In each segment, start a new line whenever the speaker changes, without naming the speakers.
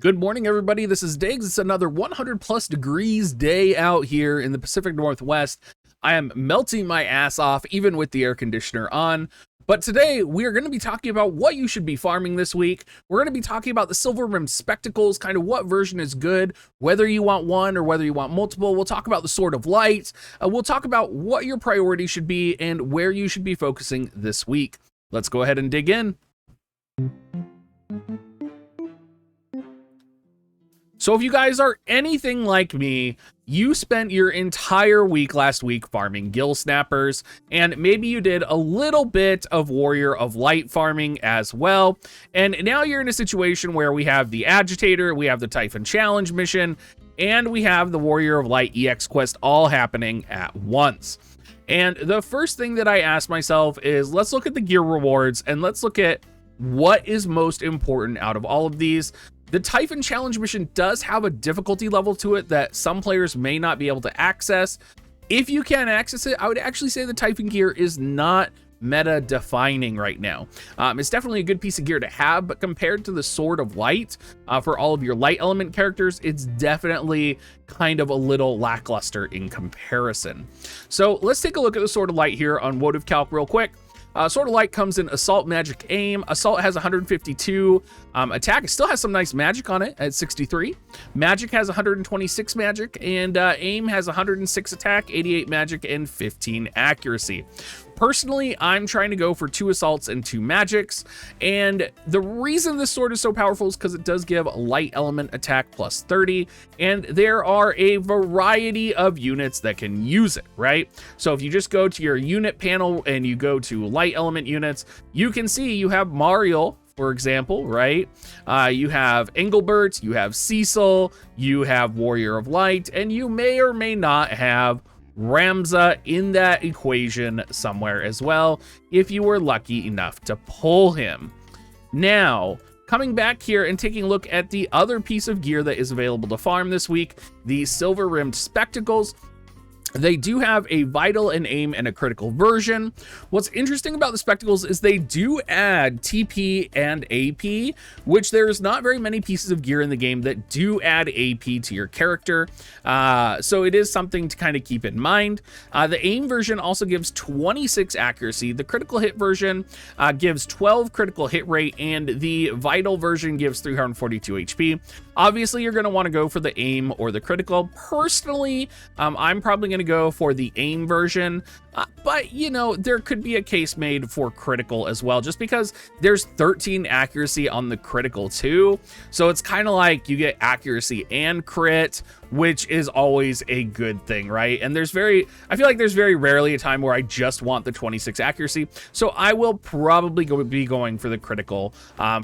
Good morning, everybody. This is Diggs. It's another 100 plus degrees day out here in the Pacific Northwest. I am melting my ass off, even with the air conditioner on. But today we are going to be talking about what you should be farming this week. We're going to be talking about the silver rimmed spectacles, kind of what version is good, whether you want one or whether you want multiple. We'll talk about the sword of light. We'll talk about what your priority should be and where you should be focusing this week. Let's go ahead and dig in. So if you guys are anything like me, you spent your entire week last week farming gill snappers, and maybe you did a little bit of Warrior of Light farming as well. And now you're in a situation where we have the Agitator, we have the Typhon challenge mission, and we have the Warrior of Light EX quest all happening at once. And the first thing that I asked myself is, let's look at the gear rewards and let's look at what is most important out of all of these. The Typhon challenge mission does have a difficulty level to it that some players may not be able to access. If you can access it, I would actually say the Typhon gear is not meta defining right now. It's definitely a good piece of gear to have, but compared to the Sword of Light for all of your light element characters, it's definitely kind of a little lackluster in comparison. So let's take a look at the Sword of Light here on WoTV Calc real quick. Sword of Light comes in Assault, Magic, Aim. Assault has 152 attack. It still has some nice magic on it at 63. Magic has 126 magic, and Aim has 106 attack, 88 magic, and 15 accuracy. Personally, I'm trying to go for 2 assaults and 2 magics, and the reason this sword is so powerful is because it does give light element attack plus 30, and there are a variety of units that can use it, right? So if you just go to your unit panel and you go to light element units, you can see you have Mario, for example, right? You have Engelbert, you have Cecil, you have Warrior of Light, and you may or may not have Ramza in that equation somewhere as well, if you were lucky enough to pull him. Now, coming back here and taking a look at the other piece of gear that is available to farm this week, the silver rimmed spectacles. They do have a vital, an aim, and a critical version. What's interesting about the spectacles is they do add TP and AP, which there's not very many pieces of gear in the game that do add AP to your character. So it is something to kind of keep in mind. The aim version also gives 26 accuracy. The critical hit version gives 12 critical hit rate, and the vital version gives 342 HP. Obviously, you're going to want to go for the aim or the critical. Personally, I'm probably going to go for the aim version, but you know, there could be a case made for critical as well, just because there's 13 accuracy on the critical too. So it's kind of like you get accuracy and crit, which is always a good thing, right? And I feel like there's very rarely a time where I just want the 26 accuracy. So I will probably be going for the critical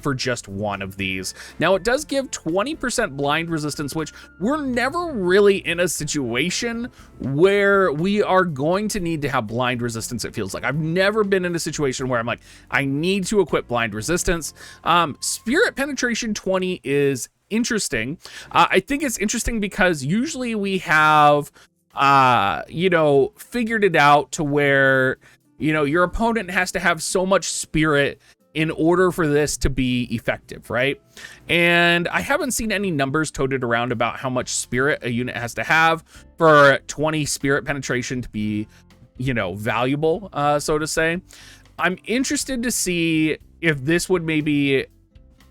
for just one of these. Now it does give 20% blind resistance, which we're never really in a situation where we are going to need to have blind resistance. It feels like I've never been in a situation where I'm like, I need to equip blind resistance. Spirit penetration 20 is interesting. I think it's interesting because usually we have, figured it out to where, your opponent has to have so much spirit in order for this to be effective, right? And I haven't seen any numbers toted around about how much spirit a unit has to have for 20 spirit penetration to be, valuable, so to say. I'm interested to see if this would maybe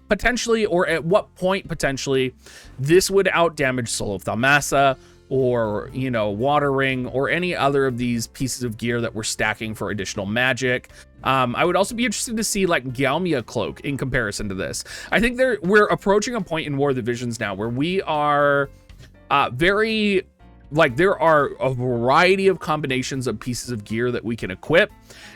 potentially, or at what point potentially, this would out damage Soul of Thalmassa, or Water Ring, or any other of these pieces of gear that we're stacking for additional magic. I would also be interested to see like Galmia Cloak in comparison to this. I think we're approaching a point in War of the Visions now where we are there are a variety of combinations of pieces of gear that we can equip,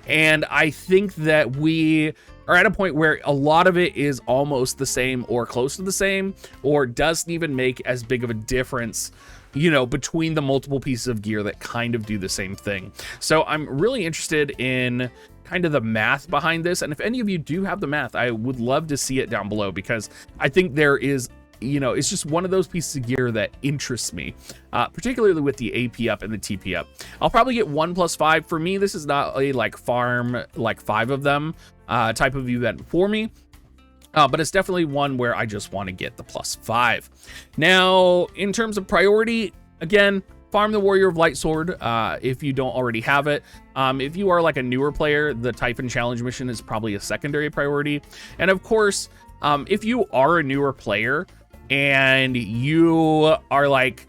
and I think that we are at a point where a lot of it is almost the same or close to the same, or doesn't even make as big of a difference between the multiple pieces of gear that kind of do the same thing. So I'm really interested in kind of the math behind this, and if any of you do have the math, I would love to see it down below, because I think there is, it's just one of those pieces of gear that interests me, particularly with the AP up and the TP up. I'll probably get 1+5. For me, this is not a farm 5 of them type of event for me. But it's definitely one where I just want to get the +5. Now, in terms of priority, again, farm the Warrior of Light Sword if you don't already have it. If you are like a newer player, the Typhon challenge mission is probably a secondary priority. And of course, if you are a newer player and you are like,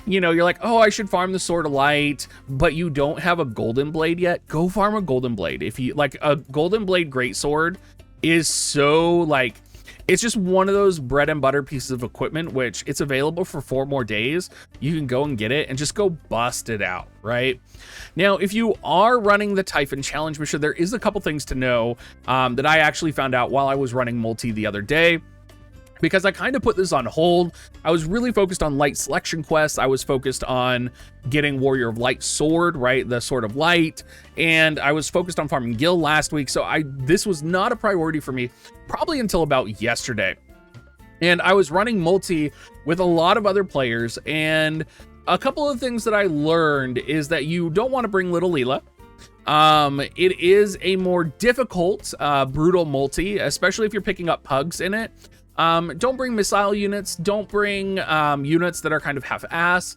you know, you're like, oh, I should farm the Sword of Light, but you don't have a Golden Blade yet, go farm a Golden Blade. If you like, a Golden Blade Greatsword is so like, it's just one of those bread and butter pieces of equipment, which it's available for 4 more days. You can go and get it and just go bust it out, right? Now, if you are running the Typhon challenge mission, there is a couple things to know that I actually found out while I was running multi the other day, because I kind of put this on hold. I was really focused on light selection quests. I was focused on getting Warrior of Light Sword, right? The Sword of Light. And I was focused on farming Gil last week. So this was not a priority for me probably until about yesterday. And I was running multi with a lot of other players. And a couple of things that I learned is that you don't want to bring Little Leela. It is a more difficult, brutal multi, especially if you're picking up pugs in it. Don't bring missile units. Don't bring units that are kind of half-ass.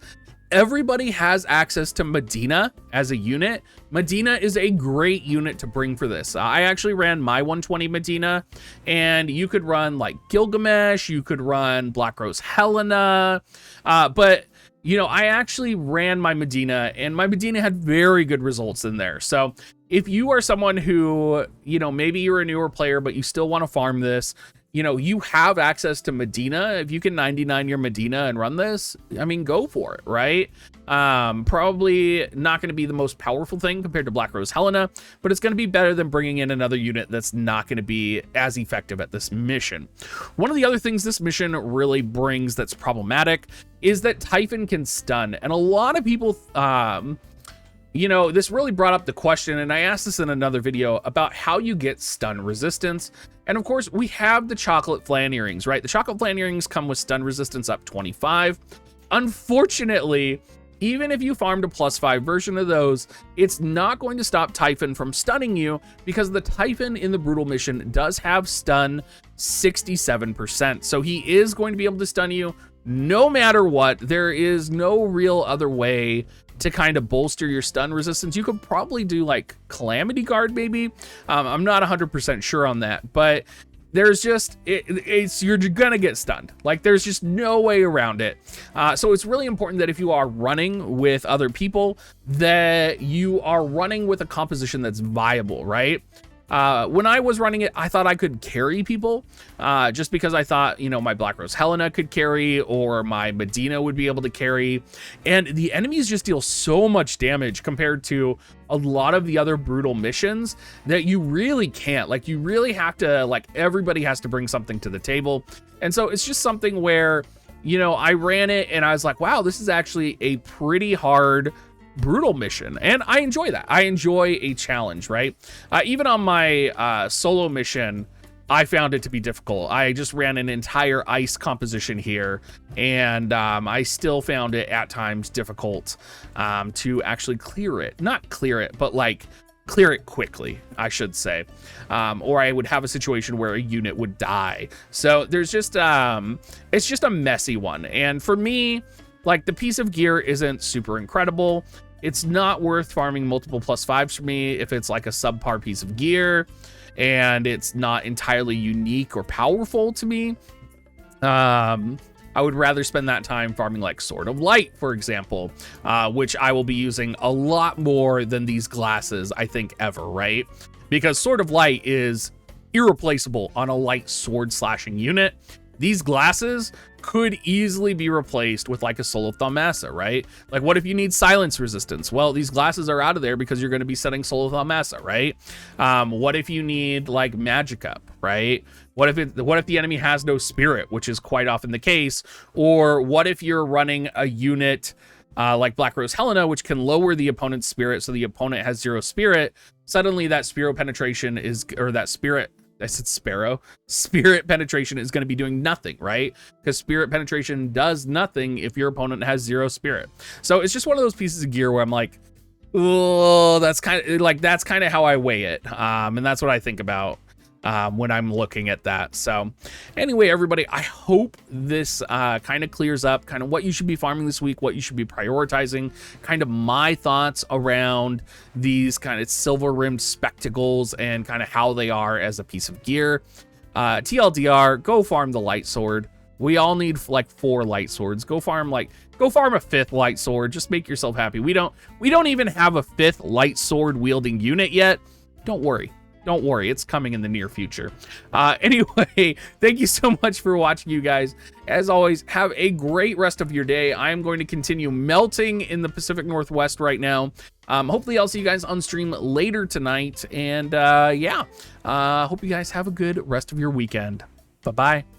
Everybody has access to Medina as a unit. Medina is a great unit to bring for this. I actually ran my 120 Medina, and you could run like Gilgamesh, you could run Black Rose Helena, but you know, I actually ran my Medina, and my Medina had very good results in there. So if you are someone who, you know, maybe you're a newer player, but you still want to farm this, you know, you have access to Medina. If you can 99 your Medina and run this, I mean, go for it, right? Probably not going to be the most powerful thing compared to Black Rose Helena, but it's going to be better than bringing in another unit that's not going to be as effective at this mission. One of the other things this mission really brings that's problematic is that Typhon can stun. And a lot of people, you know, this really brought up the question, and I asked this in another video, about how you get stun resistance. And of course, we have the chocolate flan earrings, right? The chocolate flan earrings come with stun resistance up 25. Unfortunately, even if you farmed a +5 version of those, it's not going to stop Typhon from stunning you, because the Typhon in the Brutal mission does have stun 67%. So he is going to be able to stun you no matter what. There is no real other way to kind of bolster your stun resistance. You could probably do like Calamity Guard, maybe. I'm not 100% sure on that, but there's just, you're gonna get stunned. Like, there's just no way around it. So it's really important that if you are running with other people, that you are running with a composition that's viable, right? When I was running it, I thought I could carry people, just because I thought, you know, my Black Rose Helena could carry, or my Medina would be able to carry. And the enemies just deal so much damage compared to a lot of the other brutal missions that you really can't. Like, you really have to, like, everybody has to bring something to the table. And so it's just something where, you know, I ran it and I was like, wow, this is actually a pretty hard brutal mission, and I enjoy that. I enjoy a challenge, right? Even on my solo mission, I found it to be difficult. I just ran an entire ice composition here, and I still found it at times difficult to actually clear it. Not clear it, but like clear it quickly, I should say. Or I would have a situation where a unit would die. So there's just, it's just a messy one. And for me, like, the piece of gear isn't super incredible. It's not worth farming multiple +5s for me if it's like a subpar piece of gear and it's not entirely unique or powerful to me. I would rather spend that time farming like Sword of Light, for example, which I will be using a lot more than these glasses, I think, ever, right? Because Sword of Light is irreplaceable on a light sword slashing unit. These glasses could easily be replaced with like a Soul of Thaumaturge, right? Like, what if you need silence resistance? Well, these glasses are out of there because you're going to be setting Soul of Thaumaturge, right? What if you need like Magic Up, right? What if the enemy has no spirit, which is quite often the case? Or what if you're running a unit like Black Rose Helena, which can lower the opponent's spirit, so the opponent has 0 spirit. Suddenly that spirit penetration is, or that spirit, I said sparrow. Spirit penetration is going to be doing nothing, right? Because spirit penetration does nothing if your opponent has 0 spirit. So it's just one of those pieces of gear where I'm like, oh, that's kind of how I weigh it. And that's what I think about when I'm looking at that. So anyway, everybody, I hope this kind of clears up kind of what you should be farming this week, what you should be prioritizing, kind of my thoughts around these kind of silver rimmed spectacles and kind of how they are as a piece of gear. TLDR, go farm the light sword. We all need like 4 light swords. Go farm a 5th light sword. Just make yourself happy. We don't even have a 5th light sword wielding unit yet. Don't worry. Don't worry, it's coming in the near future. Anyway, thank you so much for watching, you guys. As always, have a great rest of your day. I am going to continue melting in the Pacific Northwest right now. Hopefully I'll see you guys on stream later tonight. And yeah, hope you guys have a good rest of your weekend. Bye-bye.